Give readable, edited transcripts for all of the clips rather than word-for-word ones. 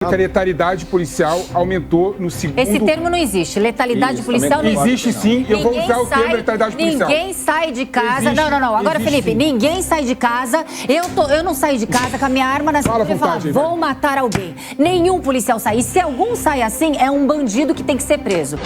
que a letalidade policial aumentou no segundo... Esse termo não existe. Letalidade policial não existe. Existe sim, eu vou usar o termo letalidade policial. Ninguém sai de casa... Não. Agora, Felipe, ninguém sai de casa. Eu não saio de casa com a minha arma na cintura e falo, vou matar alguém. Nenhum policial sai. E se algum sai assim, é um bandido que tem que ser preso.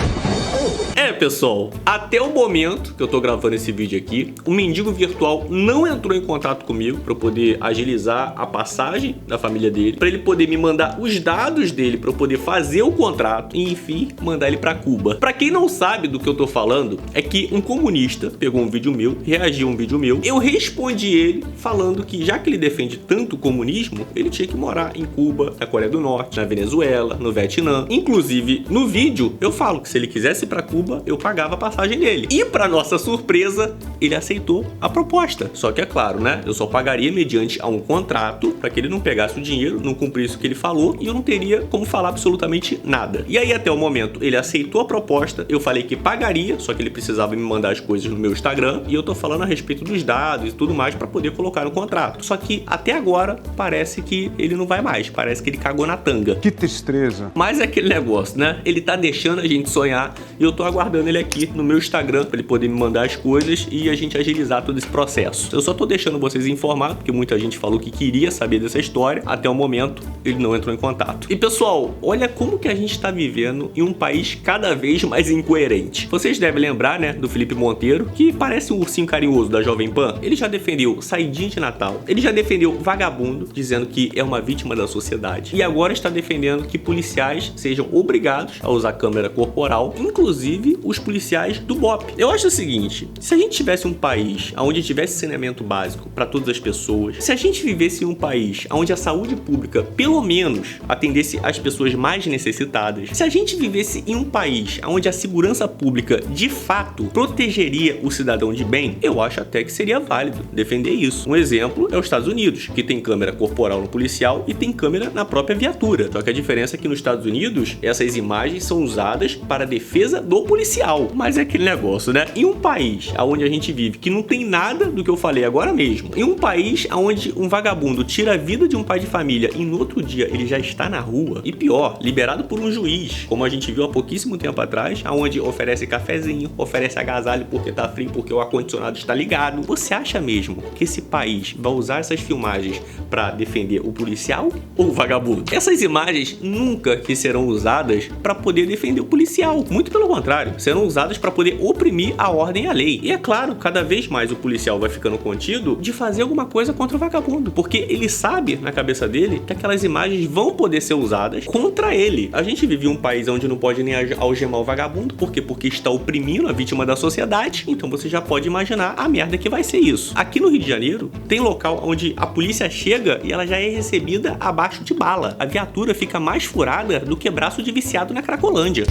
Pessoal, até o momento que eu tô gravando esse vídeo aqui, o mendigo virtual não entrou em contato comigo para eu poder agilizar a passagem da família dele, para ele poder me mandar os dados dele para eu poder fazer o contrato e, enfim, mandar ele para Cuba. Para quem não sabe do que eu tô falando, é que um comunista pegou um vídeo meu, reagiu a um vídeo meu, eu respondi ele falando que já que ele defende tanto o comunismo, ele tinha que morar em Cuba, na Coreia do Norte, na Venezuela, no Vietnã. Inclusive, no vídeo, eu falo que se ele quisesse ir para Cuba, eu pagava a passagem dele. E para nossa surpresa, ele aceitou a proposta. Só que é claro, né? Eu só pagaria mediante a um contrato para que ele não pegasse o dinheiro, não cumprisse o que ele falou e eu não teria como falar absolutamente nada. E aí até o momento ele aceitou a proposta, eu falei que pagaria, só que ele precisava me mandar as coisas no meu Instagram e eu tô falando a respeito dos dados e tudo mais para poder colocar no contrato. Só que até agora parece que ele não vai mais, parece que ele cagou na tanga. Que tristeza. Mas é aquele negócio, né? Ele tá deixando a gente sonhar e eu tô aguardando ele aqui no meu Instagram para ele poder me mandar as coisas e a gente agilizar todo esse processo. Eu só tô deixando vocês informados porque muita gente falou que queria saber dessa história. Até o momento ele não entrou em contato. E pessoal, olha como que a gente tá vivendo em um país cada vez mais incoerente. Vocês devem lembrar, né, do Felipe Monteiro, que parece um ursinho carinhoso da Jovem Pan. Ele já defendeu saidinha de Natal, ele já defendeu vagabundo, dizendo que é uma vítima da sociedade, e agora está defendendo que policiais sejam obrigados a usar câmera corporal, inclusive os policiais do BOP. Eu acho o seguinte, se a gente tivesse um país onde tivesse saneamento básico para todas as pessoas, se a gente vivesse em um país onde a saúde pública pelo menos atendesse as pessoas mais necessitadas, se a gente vivesse em um país onde a segurança pública de fato protegeria o cidadão de bem, eu acho até que seria válido defender isso. Um exemplo é os Estados Unidos, que tem câmera corporal no policial e tem câmera na própria viatura. Só que a diferença é que nos Estados Unidos, essas imagens são usadas para a defesa do policial. Mas é aquele negócio, né? Em um país onde a gente vive, que não tem nada do que eu falei agora mesmo, em um país onde um vagabundo tira a vida de um pai de família e no outro dia ele já está na rua, e pior, liberado por um juiz, como a gente viu há pouquíssimo tempo atrás, onde oferece cafezinho, oferece agasalho porque tá frio, porque o ar-condicionado está ligado. Você acha mesmo que esse país vai usar essas filmagens para defender o policial ou o vagabundo? Essas imagens nunca que serão usadas para poder defender o policial, muito pelo contrário, serão usadas para poder oprimir a ordem e a lei. E é claro, cada vez mais o policial vai ficando contido de fazer alguma coisa contra o vagabundo, porque ele sabe na cabeça dele que aquelas imagens vão poder ser usadas contra ele. A gente vive em um país onde não pode nem algemar o vagabundo, por quê? Porque está oprimindo a vítima da sociedade, então você já pode imaginar a merda que vai ser isso. Aqui no Rio de Janeiro, tem local onde a polícia chega e ela já é recebida abaixo de bala. A viatura fica mais furada do que braço de viciado na Cracolândia.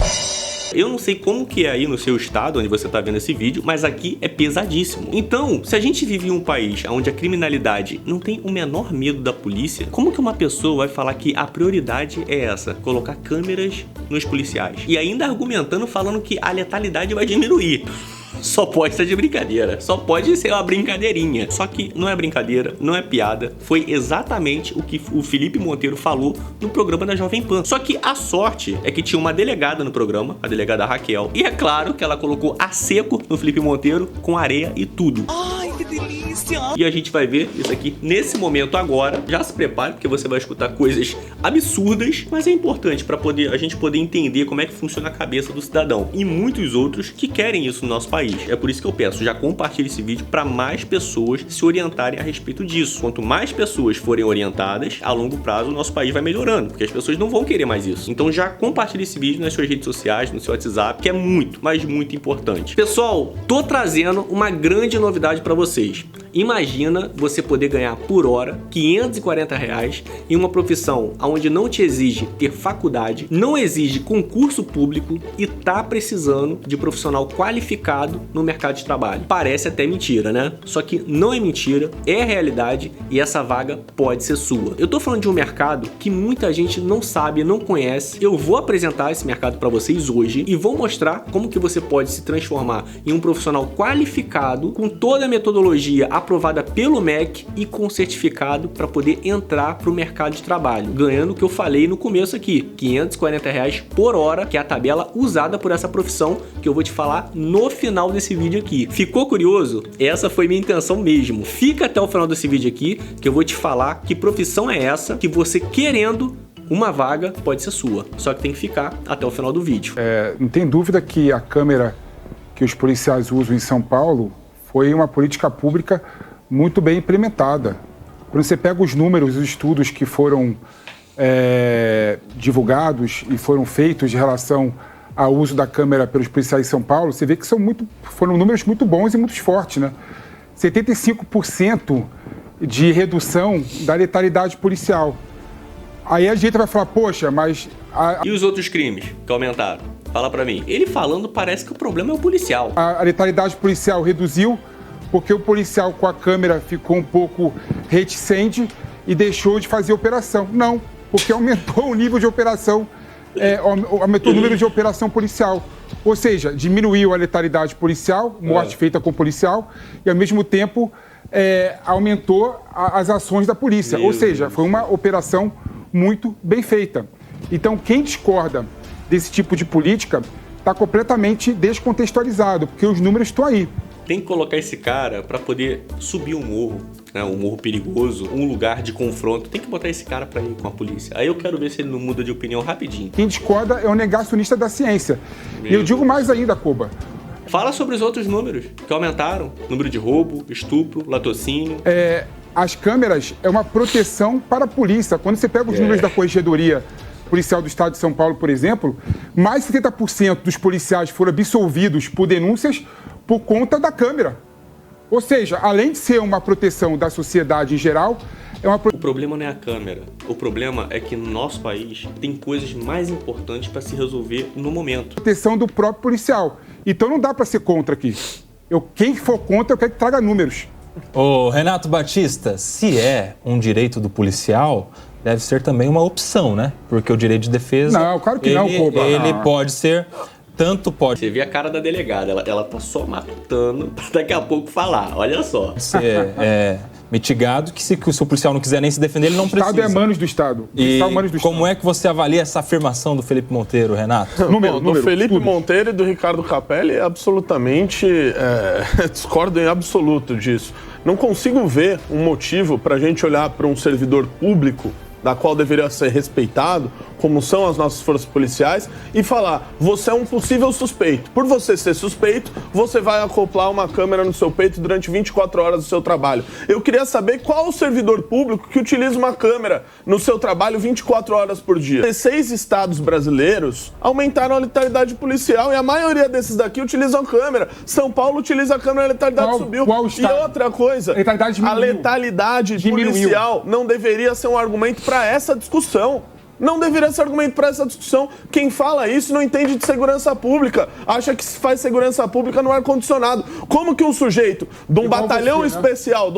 Eu não sei como que é aí no seu estado, onde você tá vendo esse vídeo, mas aqui é pesadíssimo. Então, se a gente vive em um país onde a criminalidade não tem o menor medo da polícia, como que uma pessoa vai falar que a prioridade é essa? Colocar câmeras nos policiais. E ainda argumentando, falando que a letalidade vai diminuir. Só pode ser de brincadeira, só pode ser uma brincadeirinha. Só que não é brincadeira, não é piada, foi exatamente o que o Felipe Monteiro falou no programa da Jovem Pan. Só que a sorte é que tinha uma delegada no programa, a delegada Raquel, e é claro que ela colocou a seco no Felipe Monteiro com areia e tudo. Ai, que delícia! E a gente vai ver isso aqui nesse momento agora. Já se prepare, porque você vai escutar coisas absurdas, mas é importante para a gente poder entender como é que funciona a cabeça do cidadão e muitos outros que querem isso no nosso país. É por isso que eu peço, já compartilhe esse vídeo para mais pessoas se orientarem a respeito disso. Quanto mais pessoas forem orientadas, a longo prazo o nosso país vai melhorando, porque as pessoas não vão querer mais isso. Então já compartilhe esse vídeo nas suas redes sociais, no seu WhatsApp, que é muito, mas muito importante. Pessoal, tô trazendo uma grande novidade para vocês. Imagina você poder ganhar por hora R$540 em uma profissão onde não te exige ter faculdade, não exige concurso público e tá precisando de profissional qualificado no mercado de trabalho. Parece até mentira, né? Só que não é mentira, é realidade e essa vaga pode ser sua. Eu tô falando de um mercado que muita gente não sabe, não conhece. Eu vou apresentar esse mercado para vocês hoje e vou mostrar como que você pode se transformar em um profissional qualificado com toda a metodologia aprovada pelo MEC e com certificado para poder entrar para o mercado de trabalho, ganhando o que eu falei no começo aqui, R$540 por hora, que é a tabela usada por essa profissão, que eu vou te falar no final desse vídeo aqui. Ficou curioso? Essa foi minha intenção mesmo. Fica até o final desse vídeo aqui, que eu vou te falar que profissão é essa, que você querendo uma vaga pode ser sua, só que tem que ficar até o final do vídeo. Não tem dúvida que a câmera que os policiais usam em São Paulo foi uma política pública muito bem implementada. Quando você pega os números, os estudos que foram divulgados e foram feitos em relação ao uso da câmera pelos policiais de São Paulo, você vê que foram números muito bons e muito fortes, né? 75% de redução da letalidade policial. Aí a gente vai falar, poxa, mas... E os outros crimes que aumentaram? Fala pra mim. Ele falando, parece que o problema é o policial. A letalidade policial reduziu porque o policial com a câmera ficou um pouco reticente e deixou de fazer operação. Não, porque aumentou o nível de operação, aumentou o número de operação policial. Ou seja, diminuiu a letalidade policial, morte feita com policial, e ao mesmo tempo aumentou as ações da polícia. Ou seja, foi uma operação muito bem feita. Então, quem discorda desse tipo de política está completamente descontextualizado, porque os números estão aí. Tem que colocar esse cara para poder subir um morro, né? Um morro perigoso, um lugar de confronto. Tem que botar esse cara para ir com a polícia. Aí eu quero ver se ele não muda de opinião rapidinho. Quem discorda é o negacionista da ciência. E eu digo mais ainda, Koba. Fala sobre os outros números que aumentaram. Número de roubo, estupro, latrocínio. As câmeras é uma proteção para a polícia. Quando você pega os números da Corregedoria Policial do Estado de São Paulo, por exemplo, mais de 70% dos policiais foram absolvidos por denúncias por conta da câmera. Ou seja, além de ser uma proteção da sociedade em geral, O problema não é a câmera. O problema é que no nosso país tem coisas mais importantes para se resolver no momento. Proteção do próprio policial. Então não dá para ser contra aqui. Quem for contra, eu quero que traga números. Ô, Renato Batista, se é um direito do policial, deve ser também uma opção, né? Porque o direito de defesa... Não, claro que não, Koba. Ele pode ser... Tanto pode... Você vê a cara da delegada, ela tá só matutando pra daqui a pouco falar, olha só. Ser mitigado, que se o policial não quiser nem se defender, ele não precisa. O Estado é manos do Estado. Como é que você avalia essa afirmação do Felipe Monteiro, Renato? Do Felipe Monteiro e do Ricardo Capelli, absolutamente discordo em absoluto disso. Não consigo ver um motivo para a gente olhar para um servidor público da qual deveria ser respeitado, como são as nossas forças policiais, e falar, você é um possível suspeito. Por você ser suspeito, você vai acoplar uma câmera no seu peito durante 24 horas do seu trabalho. Eu queria saber qual o servidor público que utiliza uma câmera no seu trabalho 24 horas por dia. 16 estados brasileiros aumentaram a letalidade policial e a maioria desses daqui utilizam câmera. São Paulo utiliza a câmera, a letalidade subiu. E outra coisa, a letalidade policial não deveria ser um argumento para essa discussão. Não deveria ser argumento para essa discussão. Quem fala isso não entende de segurança pública. Acha que se faz segurança pública no ar-condicionado. Como que um sujeito de um batalhão especial,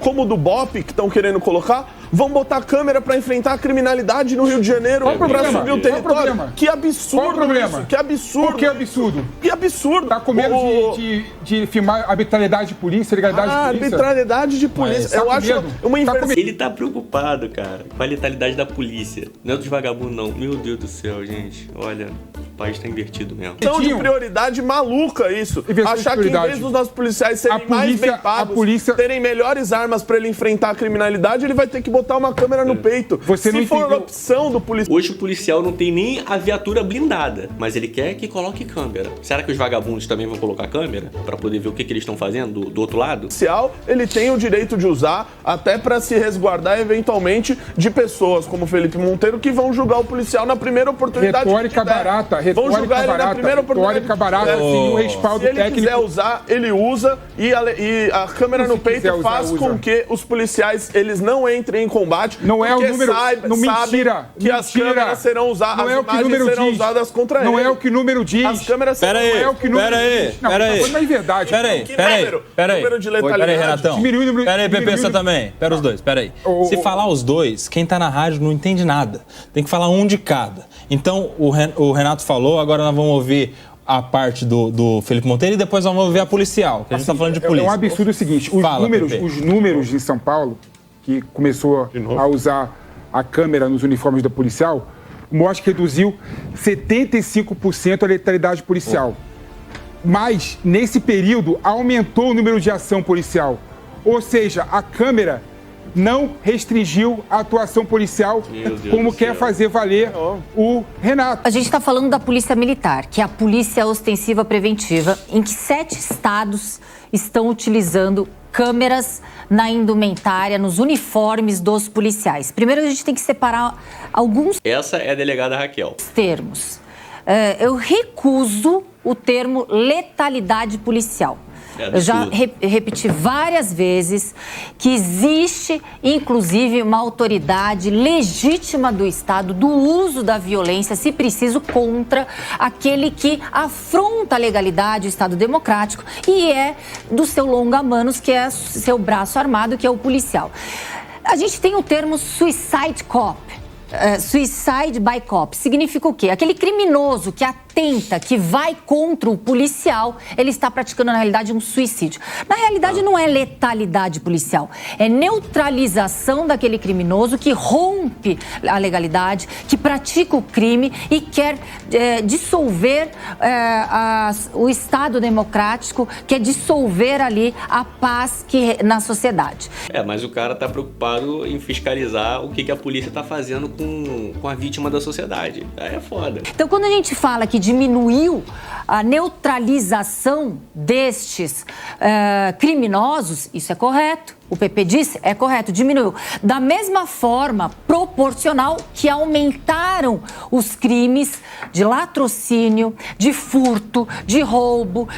como o do BOPE, que estão querendo colocar, vão botar câmera para enfrentar a criminalidade no Rio de Janeiro para subir o território? Que absurdo. Qual o problema? Isso? Que absurdo. Por que absurdo? Que absurdo. Tá com medo de filmar arbitrariedade de polícia, legalidade de polícia? Arbitrariedade de polícia. Eu acho uma inversão. Ele tá preocupado, cara, com a letalidade da polícia. Não é dos vagabundos, não. Meu Deus do céu, gente. Olha, o país tá invertido mesmo. Questão de prioridade maluca isso. Achar que em vez dos nossos policiais serem mais bem pagos, terem melhores armas para ele enfrentar a criminalidade, ele vai ter que botar uma câmera no peito. Se for opção do policial... Hoje o policial não tem nem a viatura blindada, mas ele quer que coloque câmera. Será que os vagabundos também vão colocar câmera para poder ver o que eles estão fazendo do outro lado? O policial, ele tem o direito de usar até para se resguardar eventualmente de pessoas como Felipe Monteiro que vão julgar o policial na primeira oportunidade. Retórica barata, vão julgar ele na primeira oportunidade. Retórica barata, sem o respaldo técnico. Se ele quiser usar, ele usa e a câmera no peito faz com que os policiais eles não entrem em combate. Não é o número, mentira, que as câmeras serão usadas, não é o que o número serão diz. usadas contra ele. Não é o que o número diz. As câmeras serão... Não é o que o número diz. Não, não é verdade. Peraí, Renatão. Peraí, Pepe, você também. Pera os dois, peraí. Se falar os dois, quem tá na rádio não entende nada. Tem que falar um de cada. Então, o Renato falou, agora nós vamos ouvir a parte do Felipe Monteiro e depois vamos ouvir a policial, que a gente está falando de polícia. É um absurdo o seguinte, os números de São Paulo, que começou a usar a câmera nos uniformes da policial, mostra que reduziu 75% a letalidade policial. Mas, nesse período, aumentou o número de ação policial. Ou seja, a câmera não restringiu a atuação policial como quer fazer valer o Renato. A gente está falando da Polícia Militar, que é a polícia ostensiva preventiva, em que 7 estados estão utilizando câmeras na indumentária, nos uniformes dos policiais. Primeiro, a gente tem que separar alguns... Essa é a delegada Raquel. ...termos. Eu recuso o termo letalidade policial. Eu já repeti várias vezes que existe, inclusive, uma autoridade legítima do Estado do uso da violência, se preciso, contra aquele que afronta a legalidade, o Estado democrático, e é do seu longa-manos, que é seu braço armado, que é o policial. A gente tem o termo suicide cop. Suicide by cop significa o quê? Aquele criminoso que atenta, que vai contra o policial, ele está praticando, na realidade, um suicídio. Na realidade, não é letalidade policial, é neutralização daquele criminoso que rompe a legalidade, que pratica o crime e quer dissolver o Estado democrático, quer dissolver ali a paz na sociedade. Mas o cara está preocupado em fiscalizar o que a polícia está fazendo com a vítima da sociedade. Aí é foda. Então, quando a gente fala que diminuiu a neutralização destes criminosos, isso é correto. O PP disse, é correto, diminuiu. Da mesma forma, proporcional, que aumentaram os crimes de latrocínio, de furto, de roubo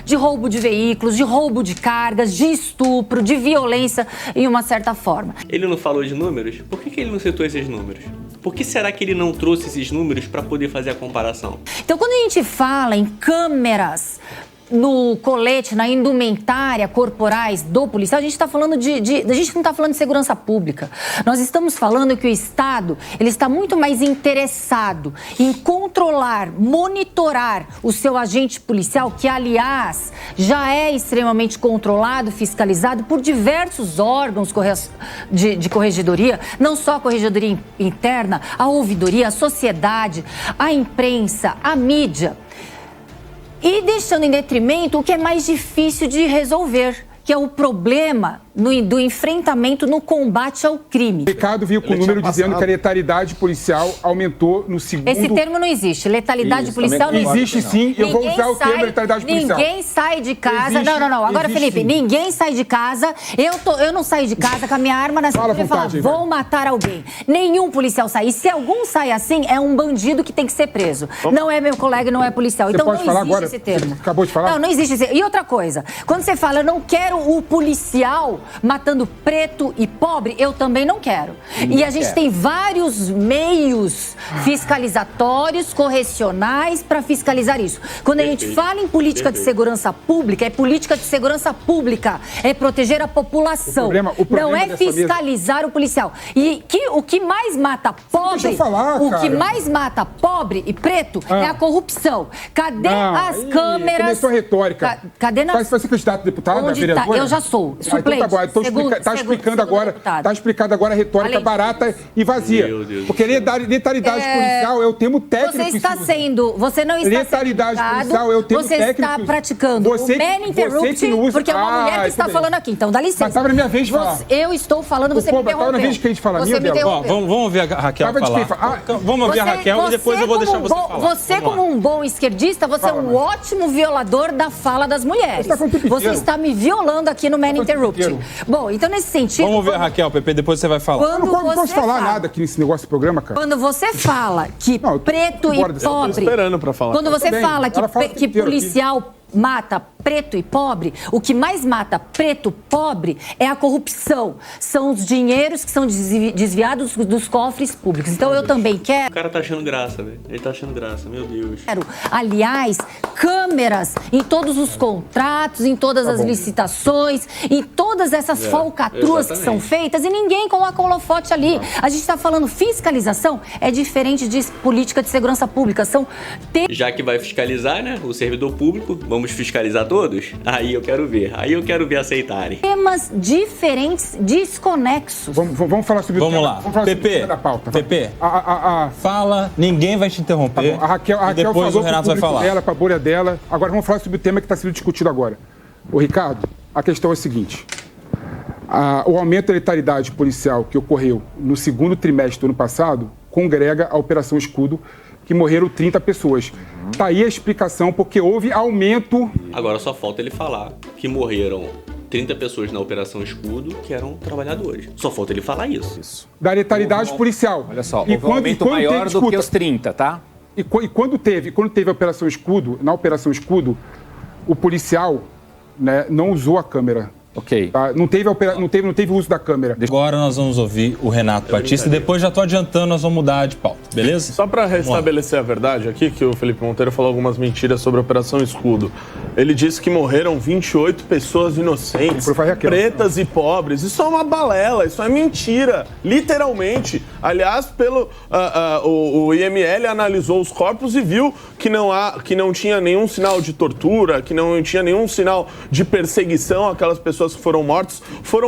de veículos, de roubo de cargas, de estupro, de violência, em uma certa forma. Ele não falou de números? Por que ele não citou esses números? Por que será que ele não trouxe esses números para poder fazer a comparação? Então, quando a gente fala em câmeras no colete, na indumentária corporais do policial, a gente está falando a gente não está falando de segurança pública. Nós estamos falando que o Estado, ele está muito mais interessado em controlar, monitorar o seu agente policial, que, aliás, já é extremamente controlado, fiscalizado por diversos órgãos de corregedoria, não só a corregedoria interna, a ouvidoria, a sociedade, a imprensa, a mídia. E deixando em detrimento o que é mais difícil de resolver, que é o problema do enfrentamento no combate ao crime. O Ricardo veio com o número dizendo que a letalidade policial aumentou no segundo... Esse termo não existe. Letalidade policial não existe. Existe sim, eu vou usar o termo letalidade policial. Ninguém sai de casa... Não. Agora, Felipe, sim. Ninguém sai de casa. Eu não saio de casa com a minha arma na cintura e falar, vou matar alguém. Nenhum policial sai. E se algum sai assim, é um bandido que tem que ser preso. Não é meu colega, não é policial. Você então pode não falar existe agora? Esse termo. Você acabou de falar? Não existe esse... E outra coisa, quando você fala, eu não quero o policial matando preto e pobre, eu também não quero. E a gente tem vários meios fiscalizatórios, correcionais para fiscalizar isso. Quando a gente fala em política de segurança pública, é política de segurança pública, é proteger a população. O problema não é fiscalizar o policial. E o que mais mata pobre, que mais mata pobre e preto é a corrupção. Cadê as câmeras? Começou a retórica. Cadê Vai ser candidato a deputada, vereadora? Eu já sou. Suplente. Está explicando agora a retórica barata e vazia. Porque letalidade policial é o termo técnico. Você não está letalidade policial é o termo técnico. Você está praticando o man interrupt, porque é uma mulher que está falando aqui. Então, dá licença. Mas estava na minha vez de falar. Eu estou falando, você me interrompeu. Estava na vez que a gente fala. Você me interrompeu. Vamos ouvir a Raquel falar. Vamos ouvir a Raquel e depois eu vou deixar você falar. Você, como um bom esquerdista, você é um ótimo violador da fala das mulheres. Você está me violando aqui no man interrupt. Bom, então nesse sentido... Vamos ver a Raquel, Pepe, depois você vai falar. Eu não posso falar nada aqui nesse negócio do programa, cara. Quando você fala que preto e pobre... Eu tô esperando pra falar. Quando você fala que policial mata preto e pobre, o que mais mata preto pobre é a corrupção. São os dinheiros que são desviados dos cofres públicos. Então eu também quero... O cara tá achando graça, velho. Ele tá achando graça, meu Deus. Aliás, câmeras em todos os contratos, em todas as licitações, em todas essas falcatruas que são feitas e ninguém coloca o holofote ali. A gente está falando fiscalização, é diferente de política de segurança pública. Já que vai fiscalizar, né, o servidor público, vamos fiscalizar todos? Aí eu quero ver aceitarem. Temas diferentes, desconexos. Vamos falar sobre o tema. Vamos lá. PP, da pauta. PP, fala, ninguém vai te interromper. Tá, a Raquel depois falou o Renato vai falar. Dela, pra bolha dela. Agora vamos falar sobre o tema que está sendo discutido agora. Ô, Ricardo, a questão é a seguinte. O aumento da letalidade policial que ocorreu no segundo trimestre do ano passado congrega a Operação Escudo, que morreram 30 pessoas. Tá aí a explicação, porque houve aumento... Agora só falta ele falar que morreram 30 pessoas na Operação Escudo, que eram trabalhadores. Só falta ele falar isso. Da letalidade policial. Olha só, houve um aumento maior do que os 30, tá? E quando teve a Operação Escudo, na Operação Escudo, o policial, né, não usou a câmera. Ok. Tá? Não teve uso da câmera. Agora nós vamos ouvir o Renato Batista e depois já tô adiantando, nós vamos mudar de pauta, beleza? Só para restabelecer a verdade aqui, que o Felipe Monteiro falou algumas mentiras sobre a Operação Escudo. Ele disse que morreram 28 pessoas inocentes, pretas e pobres. Isso é uma balela, isso é mentira, literalmente. Aliás, o IML analisou os corpos e viu que não tinha nenhum sinal de tortura, que não tinha nenhum sinal de perseguição àquelas pessoas que foram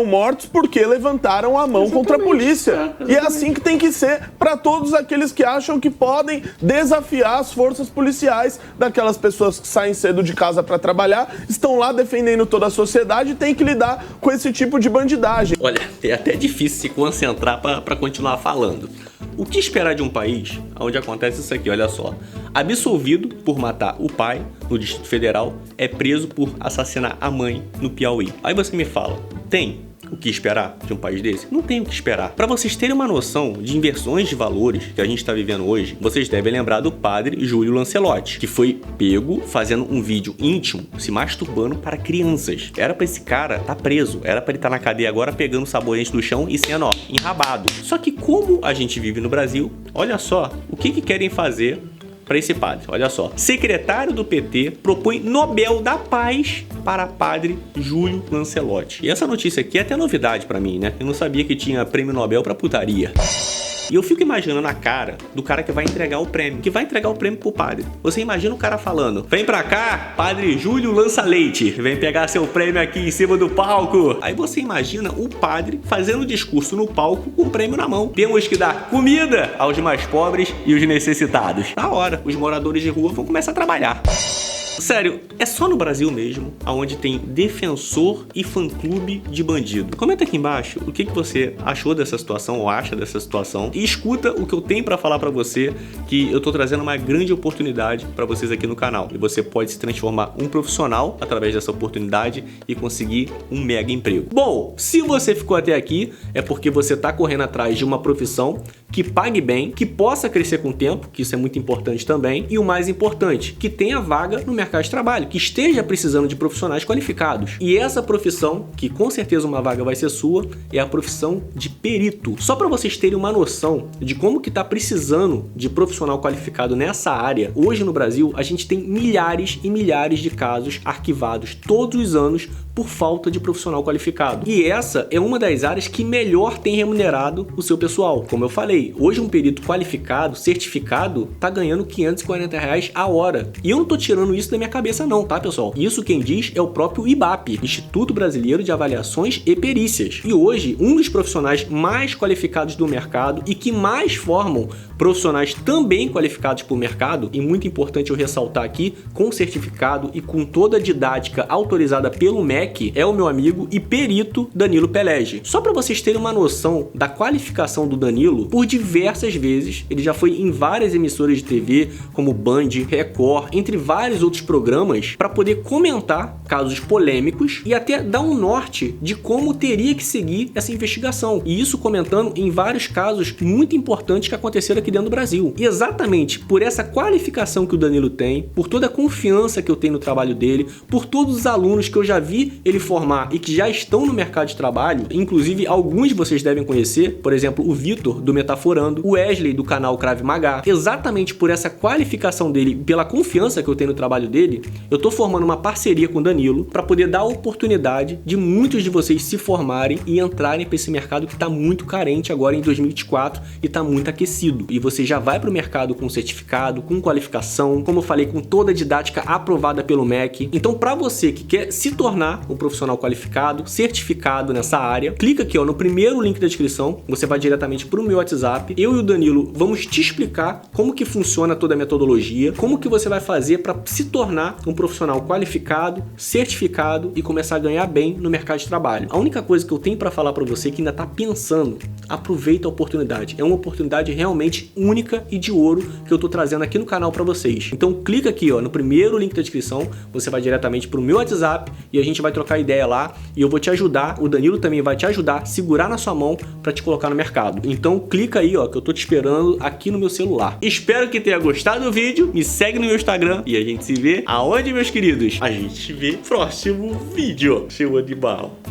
mortos porque levantaram a mão contra a polícia. E é assim que tem que ser para todos aqueles que acham que podem desafiar as forças policiais, daquelas pessoas que saem cedo de casa para trabalhar, estão lá defendendo toda a sociedade e tem que lidar com esse tipo de bandidagem. Olha, é até difícil se concentrar para continuar falando. O que esperar de um país onde acontece isso aqui? Olha só. Absolvido por matar o pai no Distrito Federal, é preso por assassinar a mãe no Piauí. Aí você me fala, tem o que esperar de um país desse? Não tem o que esperar. Para vocês terem uma noção de inversões de valores que a gente está vivendo hoje, vocês devem lembrar do padre Júlio Lancelotti, que foi pego fazendo um vídeo íntimo, se masturbando para crianças. Era para esse cara estar preso, era para ele estar na cadeia agora pegando sabonete do chão e sendo, enrabado. Só que como a gente vive no Brasil, olha só, o que querem fazer para esse padre? Olha só. Secretário do PT propõe Nobel da Paz para padre Júlio Lancelotti. E essa notícia aqui é até novidade para mim, né? Eu não sabia que tinha prêmio Nobel para putaria. E eu fico imaginando a cara do cara que vai entregar o prêmio, pro padre. Você imagina o cara falando, vem pra cá, padre Júlio Lança-Leite, vem pegar seu prêmio aqui em cima do palco. Aí você imagina o padre fazendo um discurso no palco com o prêmio na mão. Temos que dar comida aos mais pobres e os necessitados. Na hora, os moradores de rua vão começar a trabalhar. Sério, é só no Brasil mesmo onde tem defensor e fã-clube de bandido. Comenta aqui embaixo o que você achou dessa situação ou acha dessa situação e escuta o que eu tenho pra falar pra você, que eu tô trazendo uma grande oportunidade pra vocês aqui no canal. E você pode se transformar um profissional através dessa oportunidade e conseguir um mega emprego. Bom, se você ficou até aqui, é porque você tá correndo atrás de uma profissão que pague bem, que possa crescer com o tempo, que isso é muito importante também, e o mais importante, que tenha vaga no mercado de trabalho, que esteja precisando de profissionais qualificados. E essa profissão, que com certeza uma vaga vai ser sua, é a profissão de perito. Só para vocês terem uma noção de como que tá precisando de profissional qualificado nessa área, hoje no Brasil a gente tem milhares e milhares de casos arquivados todos os anos por falta de profissional qualificado. E essa é uma das áreas que melhor tem remunerado o seu pessoal. Como eu falei, hoje um perito qualificado, certificado, tá ganhando R$540 a hora. E eu não tô tirando isso da minha cabeça não, tá, pessoal? Isso quem diz é o próprio IBAP, Instituto Brasileiro de Avaliações e Perícias. E hoje, um dos profissionais mais qualificados do mercado e que mais formam profissionais também qualificados para o mercado, e muito importante eu ressaltar aqui, com certificado e com toda a didática autorizada pelo MEC, é o meu amigo e perito Danilo Pelege. Só para vocês terem uma noção da qualificação do Danilo, por diversas vezes, ele já foi em várias emissoras de TV, como Band, Record, entre vários outros programas, para poder comentar casos polêmicos e até dar um norte de como teria que seguir essa investigação. E isso comentando em vários casos muito importantes que aconteceram aqui dentro do Brasil. E exatamente por essa qualificação que o Danilo tem, por toda a confiança que eu tenho no trabalho dele, por todos os alunos que eu já vi ele formar e que já estão no mercado de trabalho, inclusive alguns vocês devem conhecer, por exemplo, o Vitor do Metaforando, o Wesley do canal Krav Maga. Exatamente por essa qualificação dele, pela confiança que eu tenho no trabalho dele, eu tô formando uma parceria com o Danilo para poder dar a oportunidade de muitos de vocês se formarem e entrarem para esse mercado que tá muito carente agora em 2024 e tá muito aquecido. E você já vai pro mercado com certificado, com qualificação, como eu falei, com toda a didática aprovada pelo MEC. Então, para você que quer se tornar um profissional qualificado, certificado nessa área, clica aqui ó, no primeiro link da descrição, você vai diretamente pro meu WhatsApp. Eu e o Danilo vamos te explicar como que funciona toda a metodologia, como que você vai fazer para se tornar um profissional qualificado, certificado e começar a ganhar bem no mercado de trabalho. A única coisa que eu tenho para falar para você que ainda tá pensando, aproveita a oportunidade. É uma oportunidade realmente única e de ouro que eu tô trazendo aqui no canal para vocês. Então clica aqui ó, no primeiro link da descrição, você vai diretamente pro meu WhatsApp e a gente vai trocar ideia lá e eu vou te ajudar, o Danilo também vai te ajudar, segurar na sua mão para te colocar no mercado. Então clica aí ó, que eu tô te esperando aqui no meu celular. Espero que tenha gostado do vídeo, me segue no meu Instagram e a gente se vê aonde, meus queridos? A gente se vê no próximo vídeo. Show de bala.